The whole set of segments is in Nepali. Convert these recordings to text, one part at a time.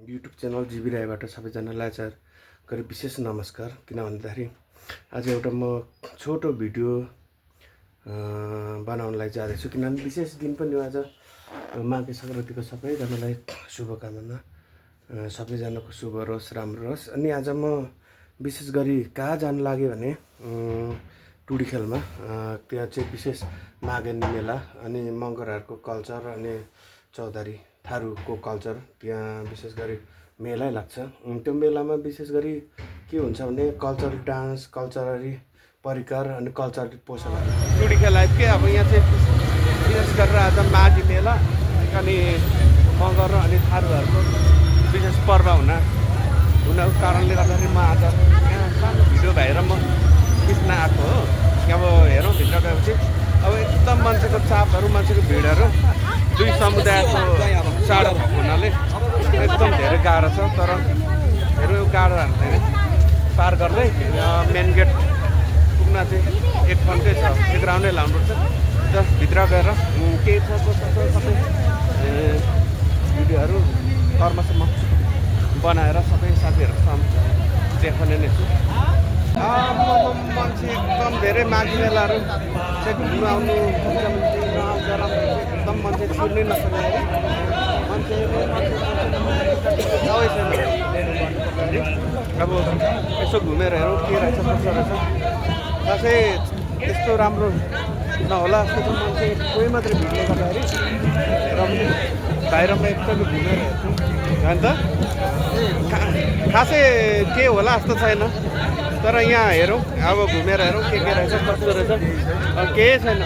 युट्युब च्यानल जीबी राईबाट सबैजनालाई आचार गरी विशेष नमस्कार। किन भन्दाखेरि आज एउटा म छोटो भिडियो बनाउनलाई जाँदैछु, किनभने विशेष दिन पनि हो आज। माघे सङ्क्रान्तिको सबैजनालाई शुभकामना, सबैजनाको शुभ रहोस्, राम्रो रहोस्। अनि आज म विशेष गरी कहाँ जानु लाग्यो भने टुडिखेलमा, त्यहाँ चाहिँ विशेष माघे मेला अनि मगरहरूको कल्चर अनि चौधारी थारूको कल्चर त्यहाँ विशेष गरी मेलै लाग्छ। त्यो मेलामा विशेष गरी के हुन्छ भने कल्चरल डान्स, कल्चरली परिकार अनि कल्चरल पोसाकहरू टुडिखेल आइपुगे। अब यहाँ चाहिँ विशेष गरेर आज माघे मेला अनि मगर अनि थारूहरूको विशेष पर्व हुनको कारणले गर्दाखेरि म आज यहाँ सानो भिडियो भएर म खिच्न आएको हो। अब हेरौँ भित्र गएपछि अब एकदम मान्छेको चापहरू, मान्छेको भिडहरू, दुई समुदायको चाडो भएको हुनाले एकदम धेरै गाह्रो छ। तर धेरै गाह्रो हाल्दैन, पार गर्दै मेन गेट पुग्न चाहिँ एक फन्कै छ, एक राउन्डै लाउनुपर्छ। जस्ट भित्र गएर के छ सबै भिडियोहरू कर्मसम्म बनाएर सबै साथीहरूसँग देखाउने नै छु। मान्छे एकदम धेरै माघे मेलाहरू चाहिँ घुम्नु आउनु एकदम मान्छे छिर्नै नसक्ने मान्छे अब यसो घुमेर हेरौँ के रहेछ कसो रहेछ। खासै त्यस्तो राम्रो नहोला जस्तो मान्छे कोही मात्रै भिडले गर्दाखेरि र बाहिरमा एकदमै घुमेर हेर्छु होइन त खासै के होला जस्तो छैन। तर यहाँ हेरौँ, अब घुमेर हेरौँ के रहेछ कस्तो रहेछ, केही छैन।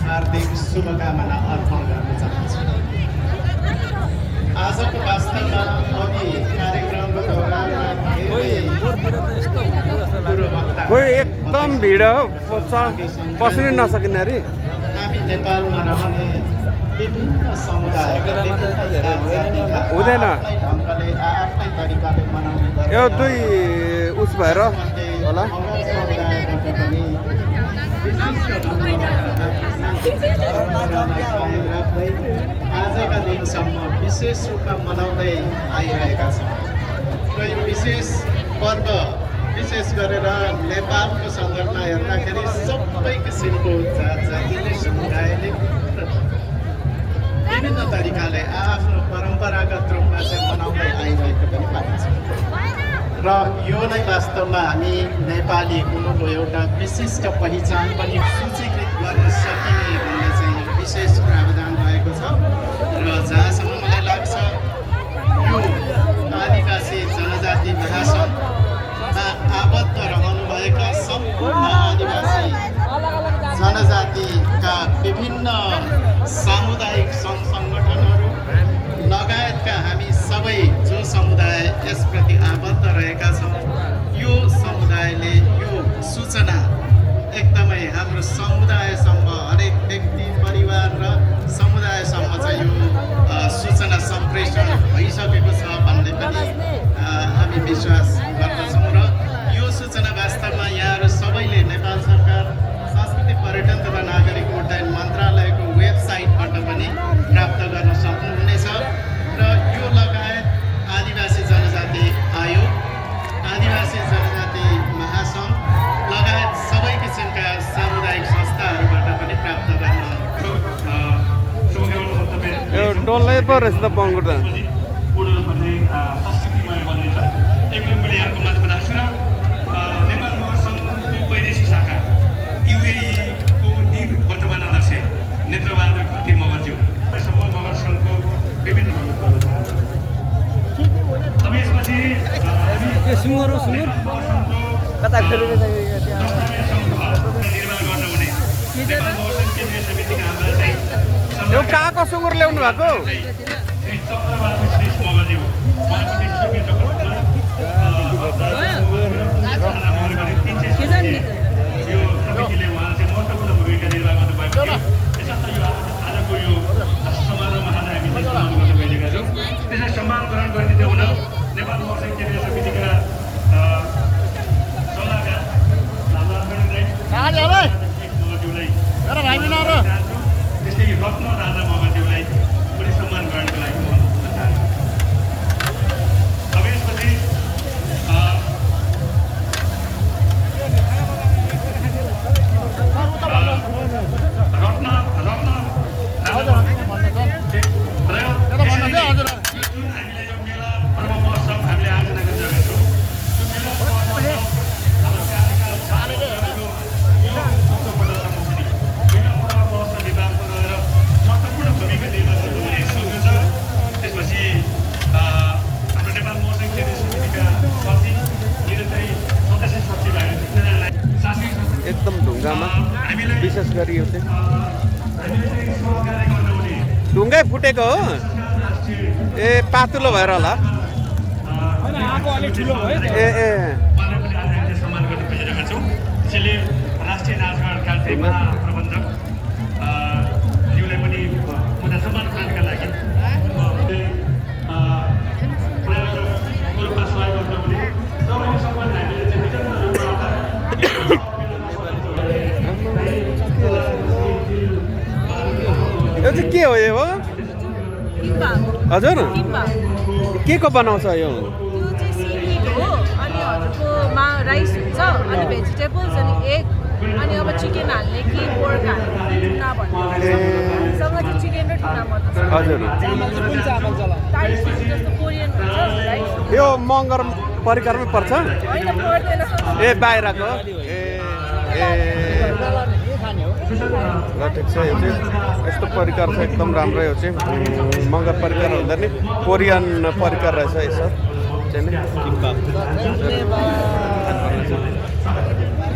हार्दिक शुभकामना अर्पण गर्न चाहन्छु। आजको वास्तवमा अघि कार्यक्रमको दौरान कोही एकदम भिड हो, पस्नै नसकिने अरे। हामी नेपालमा रहने विभिन्न समुदायका हुँदैन ढङ्गले आफ्नै तरिकाले मनाउने यो दुई उस भएर होला। आजका दिनसम्म विशेष रूपमा मनाउँदै आइरहेका छौँ र यो विशेष पर्व विशेष गरेर नेपालको सन्दर्भमा हेर्दाखेरि सबै किसिमको जात जातिले समुदायले विभिन्न तरिकाले आफ्नो परम्परागत रूपमा चाहिँ मनाउँदै आइरहेको पनि पाइन्छ र यो नै वास्तवमा हामी नेपाली हुनुको एउटा विशिष्ट पहिचान पनि सूचीकृत गर्न सकिने भन्ने चाहिँ विशेष प्रावधान भएको छ। र जहाँसम्म मलाई लाग्छ यो आदिवासी जनजाति महासङ्घमा आबद्ध रहनुभएका सम्पूर्ण आदिवासी जनजातिका विभिन्न सामुदायिक सङ्घ सङ्गठनहरू लगायतका हामी सबै जो समुदाय यसप्रति आबद्ध रहेका छौँ, यो समुदायले यो सूचना एकदमै हाम्रो समुदायसम्म, हरेक व्यक्ति परिवार र समुदायसम्म चाहिँ यो सूचना सम्प्रेषण भइसकेको छ भन्ने पनि हामी विश्वास गर्दछौँ। र यो सूचना वास्तवमा यहाँहरू सबैले नेपाल सरकार संस्कृति पर्यटन तथा नागरिक उड्डयन मन्त्रालयको वेबसाइटबाट पनि प्राप्त गर्न सक्नुहुनेछ। डल्लै पो रहेछ त बङ्गुर त पूर्ण भन्ने संस्कृतिमय बन्नेछ एक मैले यहाँको माझमा राख्छु र नेपाल महासङ्घको वैदेशिक शाखा युएईको वर्तमान अध्यक्ष नेत्रबहादुर खत्री मगरज्यू सम्म मगर सङ्घको विभिन्न अब यसपछि सुँगुर कता खेलेर निर्माण गर्न हुने नेपाल महासङ्घ केन्द्रीय समितिका हाम्रा चाहिँ यो कहाँको सुँगुर ल्याउनु भएको चक्रबहादुर श्रेष्ठ मगरज्यू उहाँको नेतृत्वमा यो समितिले उहाँ चाहिँ महत्त्वपूर्ण भूमिका निर्वाह गर्नुभएको थियो त्यसर्थ यो आजको यो समारोहमा आज हामी चाहिँ सम्मान गर्न गइरहेका छौँ त्यसलाई सम्मान ग्रहण गरिदिँदै हुन नेपाल महासङ्घ केन्द्रीय समितिका सल्लाहकार मगरज्यूलाई त्यस्तै रत्न राजा मगरज्यूलाई पनि सम्मान ग्रहणको लागि म अनुरोध चाहन्छु अब यसपछि रत्न हामीले यो मेला पर्व महोत्सव हामीले आयोजना गरिरहेका छौँ त्यो मेला विभागमा रहेर महत्त्वपूर्ण भूमिका निर्वाह गर्नुहुने सङ्घ छ त्यसपछि हाम्रो नेपाल महासङ्घ केन्द्रीय समितिका सचिव निरन्तरै सदस्य सचिवहरू तिनजनालाई शासकीय एकदम ढुङ्गामा विशेष गरी यो चाहिँ ढुङ्गै फुटेको हो ए पातुलो भएर होला ए ए सम्मान गर्न खोजिरहेका छौँ त्यसैले राष्ट्रिय नाचगान कार्यक्रममा प्रबन्धक ज्यूलाई पनि उनीहरू सम्मान ग्रहणका लागि प्रयासको रूपमा सहयोग गर्नुहुने तपाईँको सम्मान हामीले चाहिँ यो चाहिँ के हो यो हो हजुर के को बनाउँछ यो यो चाहिँ सिमिट हो अनि हजुरकोमा राइस हुन्छ अनि भेजिटेबल्स अनि एग अनि अब चिकन हाल्ने कि पोर्क हाल्ने टुना भन्ने सँग चाहिँ चिकन र टुना मात्र छ हजुर ताई फिस जस्तो कोरियन हुन्छ राइस यो मगर परिकारमै पर्छ होइन पर्दैन ए बाहिरको ए ए ल ठिक छ यो चाहिँ यस्तो परिकार छ एकदम राम्रो यो चाहिँ मगर परिकार हुँदा नि कोरियन परिकार रहेछ यसो चाहिँ नि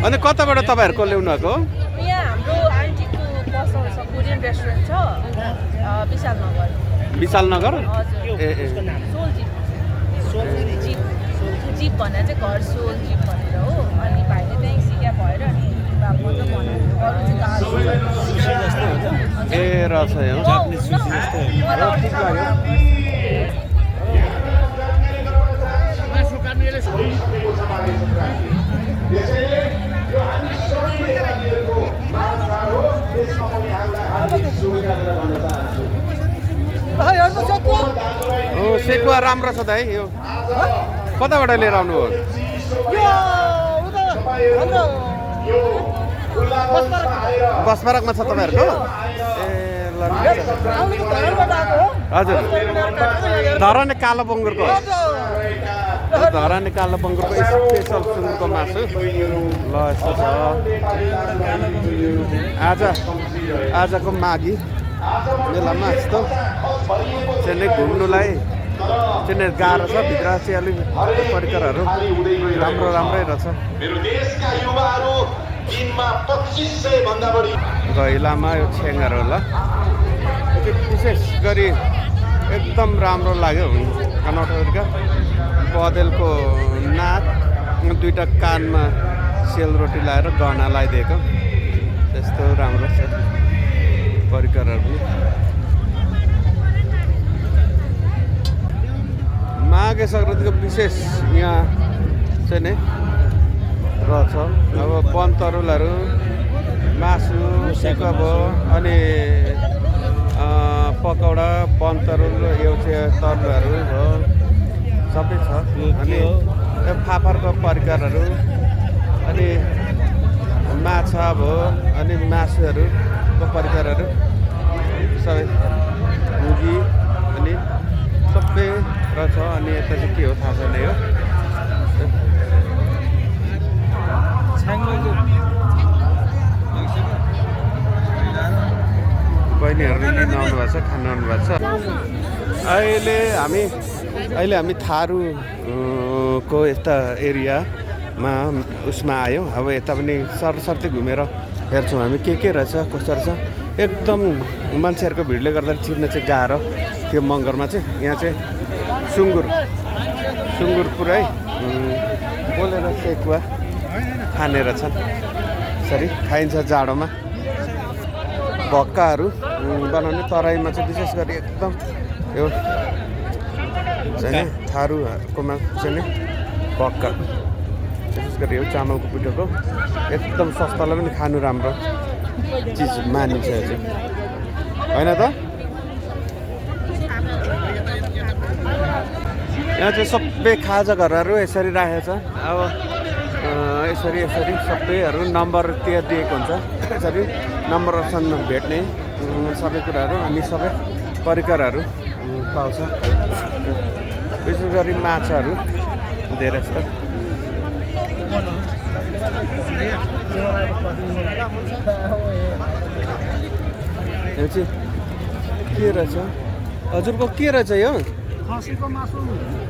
अनि कताबाट तपाईँहरूको ल्याउनु भएको यहाँ हाम्रो आन्टीको पसल छ कोरियन रेस्टुरेन्ट छ विशाल नगर हजुर ए ए जिप जिप भनेर चाहिँ घर सोल जिप भनेर हो अनि भाइले त्यहीँ सिक्या भएर अनि मतलब अरू चाहिँ ए रहेछ यो सेकुवा राम्रो छ त है यो कताबाट लिएर आउनु हो बसपारकमा छ तपाईँहरूको ए ल हजुर धराने कालो बङ्गुरको धराने कालो बङ्गुरको स्पेसल सुँगुरको मासु ल यस्तो छ आजको माघी मेलामा यस्तो चाहिँ घुम्नुलाई चाहिँ गाह्रो छ भित्र चाहिँ अलिक परिकारहरू राम्रै रहेछ गैलामा यो छेङ्गाहरू होला विशेष गरी एकदम राम्रो लाग्यो अनौठोका बदेलको नाक दुईवटा कानमा सेलरोटी लगाएर गहना लगाइदिएको त्यस्तो राम्रो छ परिकारहरू पनि माघे सङ्क्रान्तिको विशेष यहाँ चाहिँ नि रहेछ अब बनतरुलहरू मासु सेकुवा भयो अनि पकौडा बनतरुल एउटे तरुलहरू भयो सबै छ अनि फापरको परिकारहरू अनि माछा भयो अनि मासुहरूको परिकारहरू सबै भुगी अनि यता चाहिँ के हो थाहा छैन यो बहिनीहरूले लिन आउनु भएको छ खानु आउनु भएको छ अहिले हामी थारू को यता एरियामा उसमा आयौँ अब यता पनि सरसर्ती घुमेर हेर्छौँ हामी के रहेछ कस्तो रहेछ एकदम मान्छेहरूको भिडले गर्दा चिर्न चाहिँ गाह्रो त्यो मगरमा चाहिँ यहाँ चाहिँ सुँगुर पुरै पोलेर सेकुवा खाने रहेछ यसरी खाइन्छ जाडोमा भक्काहरू बनाउने तराईमा चाहिँ विशेष गरी एकदम यो चाहिँ थारूकोमा चाहिँ नि भक्का विशेष गरी यो चामलको पिठोको एकदम सस्तालाई पनि खानु राम्रो चिज मानिन्छ यो चाहिँ होइन त यहाँ चाहिँ सबै खाजा घरहरू यसरी राखेको छ अब यसरी सबैहरू नम्बर त्यहाँ दिएको हुन्छ यसरी नम्बर अप्सन भेट्ने सबै कुराहरू अनि सबै परिकारहरू पाउँछ विशेष गरी माछाहरू धेरै जस्तो यो चाहिँ के रहेछ हजुरको के रहेछ यो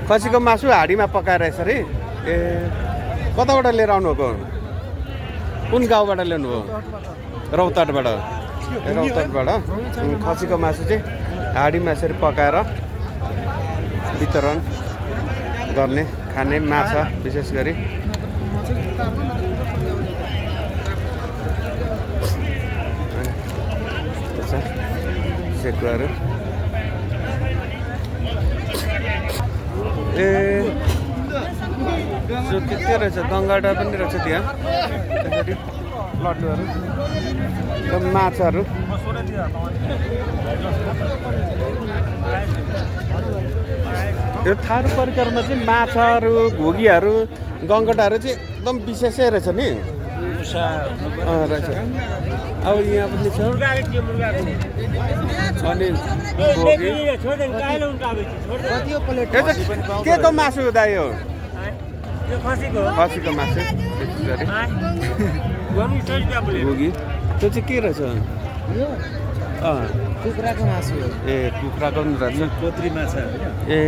खसीको मासु हाडीमा पकाएर यसरी ए कताबाट लिएर आउनुभएको कुन गाउँबाट ल्याउनुभयो रौतहटबाट खसीको मासु चाहिँ हाडीमा यसरी पकाएर वितरण गर्ने खाने माछा विशेष गरी सेकुवाहरू ए के रहेछ गङ्गाडा पनि रहेछ त्यहाँ त्यसरी लड्डुहरू माछाहरू यो थारू परिकारमा चाहिँ माछाहरू घोगीहरू गङ्गटाहरू चाहिँ एकदम विशेषै रहेछ नि रहेछ अब यहाँ पनि छ अनि के को मासु हुँदा यो खसीको मासु घोगी त्यो चाहिँ के रहेछ कुखुराको मासु ए कुखुराको पनि रहेछ पोत्री माछा ए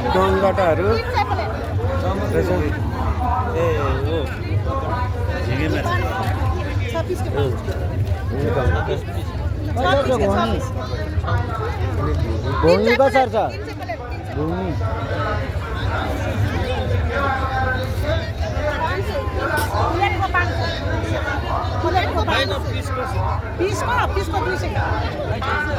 गङ्गटाहरू रहेछ ए हो झिँगे माछा घोङ्गी कसरी छ घोङ्गी पिसको 200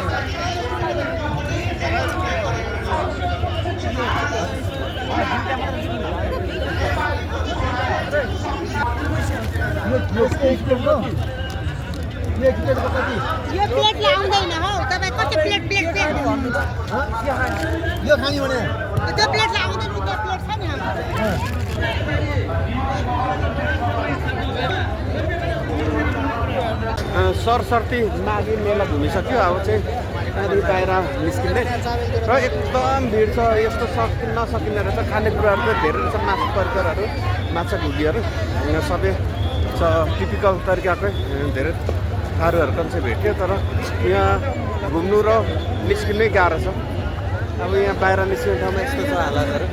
यो प्लेटले आउँदैन हौ तपाईँ कति प्लेट यो खाने भने त्यो प्लेटले आउँदैन त्यो प्लेट छ नि सरसर्ती माघी मेला घुमिसक्यो अब चाहिँ त्यहाँदेखि बाहिर निस्किँदै र एकदम भिड छ यस्तो नसकिने रहेछ खानेकुराहरू चाहिँ धेरै रहेछ मासु तरकारीहरू माछा घुगीहरू सबै छ टिपिकल तरिकाकै धेरै थारूहरूको चाहिँ भेट्यो तर यहाँ घुम्नु र निस्किनै गाह्रो छ अब यहाँ बाहिर निस्किने ठाउँमा यस्तो छ हालतहरू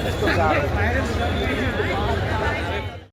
यस्तो गाह्रो